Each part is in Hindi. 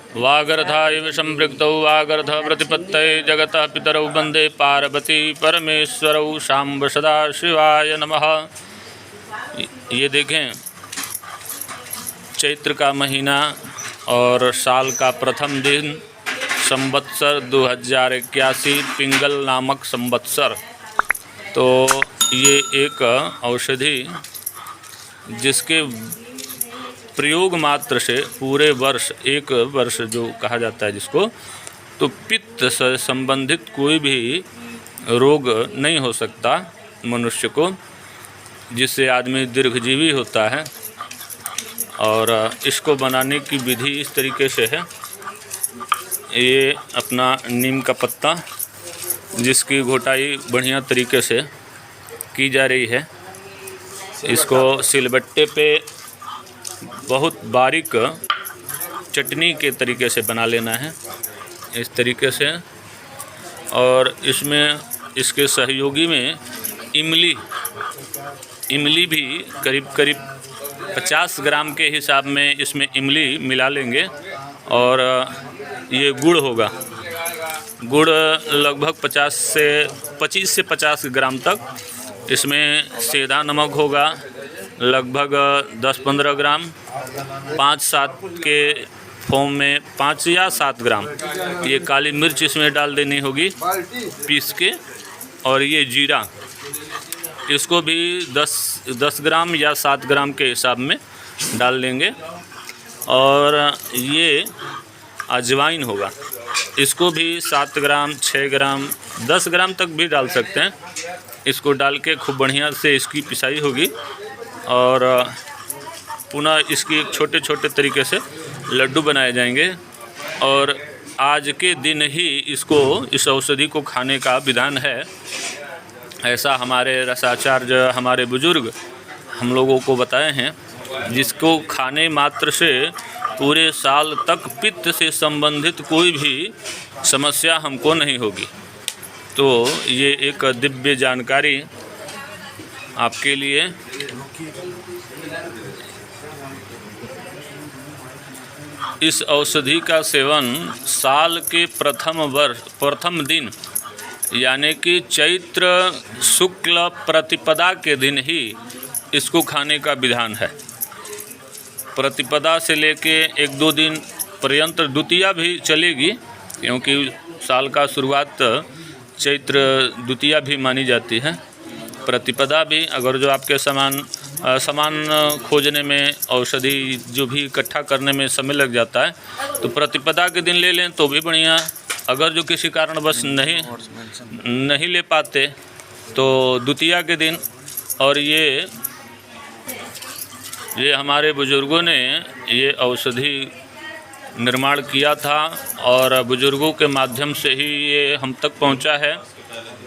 वागर्धाइव संपृक्तौ वागर्ध प्रतिपत्तये जगतः पितरौ वन्दे पार्वती परमेश्वरौ शाम्ब सदा शिवाय नमः। ये देखें, चैत्र का महीना और साल का प्रथम दिन, संवत्सर 2081 पिंगल नामक संवत्सर। तो ये एक औषधि जिसके प्रयोग मात्र से पूरे वर्ष, एक वर्ष जो कहा जाता है जिसको, तो पित्त से संबंधित कोई भी रोग नहीं हो सकता मनुष्य को, जिससे आदमी दीर्घजीवी होता है। और इसको बनाने की विधि इस तरीके से है। ये अपना नीम का पत्ता, जिसकी घोटाई बढ़िया तरीके से की जा रही है, इसको सिलबट्टे पे बहुत बारीक चटनी के तरीके से बना लेना है, इस तरीके से। और इसमें इसके सहयोगी में इमली भी करीब 50 ग्राम के हिसाब में इसमें इमली मिला लेंगे। और ये गुड़ होगा, गुड़ लगभग 25 से 50 ग्राम तक। इसमें सेंधा नमक होगा लगभग 10-15 ग्राम, 5-7 के फॉर्म में 5 या 7 ग्राम। ये काली मिर्च इसमें डाल देनी होगी पीस के। और ये जीरा, इसको भी 10 ग्राम या 7 ग्राम के हिसाब में डाल लेंगे। और ये अजवाइन होगा, इसको भी 7 ग्राम, 6 ग्राम, 10 ग्राम तक भी डाल सकते हैं। इसको डाल के खूब बढ़िया से इसकी पिसाई होगी। और पुनः इसकी एक छोटे छोटे तरीके से लड्डू बनाए जाएंगे। और आज के दिन ही इस औषधि को खाने का विधान है, ऐसा हमारे रसाचार्य, हमारे बुजुर्ग हम लोगों को बताए हैं। जिसको खाने मात्र से पूरे साल तक पित्त से संबंधित कोई भी समस्या हमको नहीं होगी। तो ये एक दिव्य जानकारी आपके लिए। इस औषधि का सेवन साल के प्रथम दिन यानी कि चैत्र शुक्ल प्रतिपदा के दिन ही इसको खाने का विधान है। प्रतिपदा से लेके 1-2 दिन पर्यंत द्वितीया भी चलेगी, क्योंकि साल का शुरुआत चैत्र द्वितीया भी मानी जाती है। प्रतिपदा भी, अगर जो आपके सामान खोजने में, औषधि जो भी इकट्ठा करने में समय लग जाता है, तो प्रतिपदा के दिन ले लें तो भी बढ़िया। अगर जो किसी कारणवश नहीं ले पाते तो द्वितीया के दिन। और ये हमारे बुजुर्गों ने ये औषधि निर्माण किया था, और बुजुर्गों के माध्यम से ही ये हम तक पहुंचा है।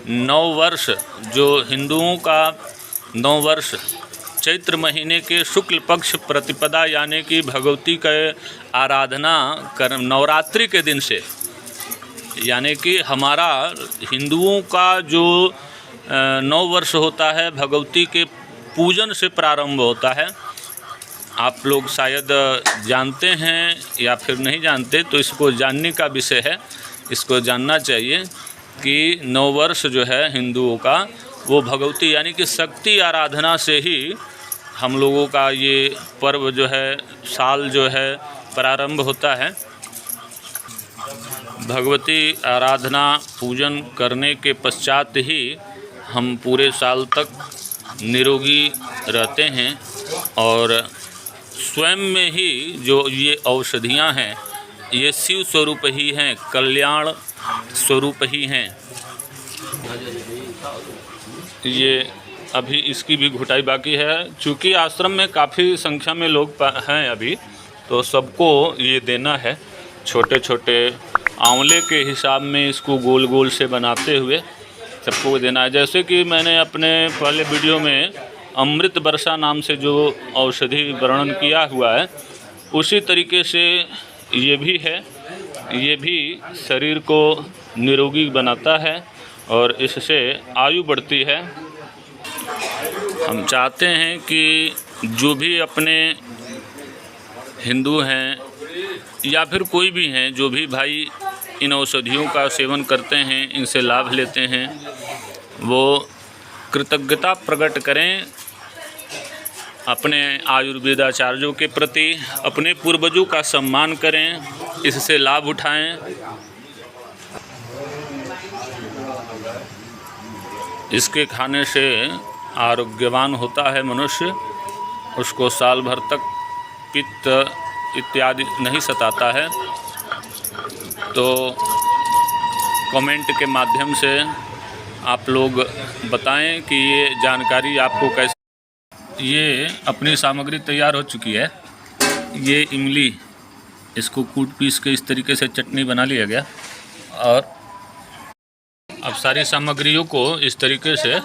9 वर्ष, जो हिंदुओं का 9 वर्ष, चैत्र महीने के शुक्ल पक्ष प्रतिपदा यानी कि भगवती के आराधना कर नवरात्रि के दिन से, यानी कि हमारा हिंदुओं का जो 9 वर्ष होता है भगवती के पूजन से प्रारंभ होता है। आप लोग शायद जानते हैं या फिर नहीं जानते, तो इसको जानने का विषय है। इसको जानना चाहिए कि 9 वर्ष जो है हिंदुओं का, वो भगवती यानी कि शक्ति आराधना से ही हम लोगों का ये पर्व जो है, साल जो है प्रारंभ होता है। भगवती आराधना पूजन करने के पश्चात ही हम पूरे साल तक निरोगी रहते हैं। और स्वयं में ही जो ये औषधियाँ हैं, ये शिव स्वरूप ही हैं, कल्याण स्वरूप ही हैं। ये अभी इसकी भी घुटाई बाकी है, चूँकि आश्रम में काफ़ी संख्या में लोग हैं अभी, तो सबको ये देना है। छोटे छोटे आंवले के हिसाब में इसको गोल गोल से बनाते हुए सबको देना है। जैसे कि मैंने अपने पहले वीडियो में अमृत वर्षा नाम से जो औषधि वर्णन किया हुआ है, उसी तरीके से ये भी है। ये भी शरीर को निरोगी बनाता है और इससे आयु बढ़ती है। हम चाहते हैं कि जो भी अपने हिंदू हैं या फिर कोई भी हैं जो भी भाई इन औषधियों का सेवन करते हैं, इनसे लाभ लेते हैं, वो कृतज्ञता प्रकट करें अपने आयुर्वेदाचार्यों के प्रति, अपने पूर्वजों का सम्मान करें, इससे लाभ उठाएं। इसके खाने से आरोग्यवान होता है मनुष्य, उसको साल भर तक पित्त इत्यादि नहीं सताता है। तो कमेंट के माध्यम से आप लोग बताएं कि ये जानकारी आपको कैसे। ये अपनी सामग्री तैयार हो चुकी है। ये इमली, इसको कूट पीस के इस तरीके से चटनी बना लिया गया और अब सारी सामग्रियों को इस तरीके से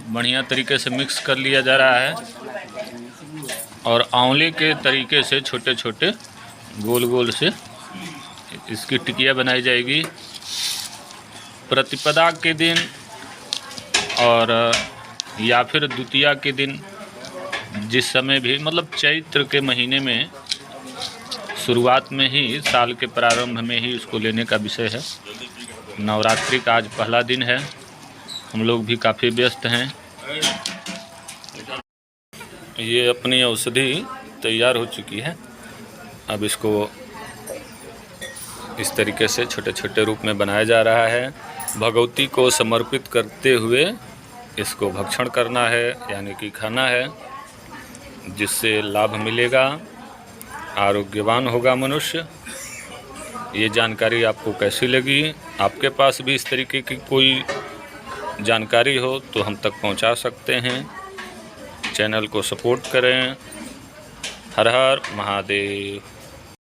बढ़िया तरीके से मिक्स कर लिया जा रहा है और आंवले के तरीके से छोटे छोटे गोल गोल से इसकी टिकिया बनाई जाएगी। प्रतिपदा के दिन और या फिर द्वितीया के दिन, जिस समय भी, मतलब चैत्र के महीने में शुरुआत में ही, साल के प्रारंभ में ही इसको लेने का विषय है। नवरात्रि का आज पहला दिन है, हम लोग भी काफ़ी व्यस्त हैं। ये अपनी औषधि तैयार हो चुकी है। अब इसको इस तरीके से छोटे छोटे रूप में बनाया जा रहा है। भगवती को समर्पित करते हुए इसको भक्षण करना है, यानी कि खाना है, जिससे लाभ मिलेगा, आरोग्यवान होगा मनुष्य। ये जानकारी आपको कैसी लगी? आपके पास भी इस तरीके की कोई जानकारी हो तो हम तक पहुंचा सकते हैं। चैनल को सपोर्ट करें। हर हर महादेव।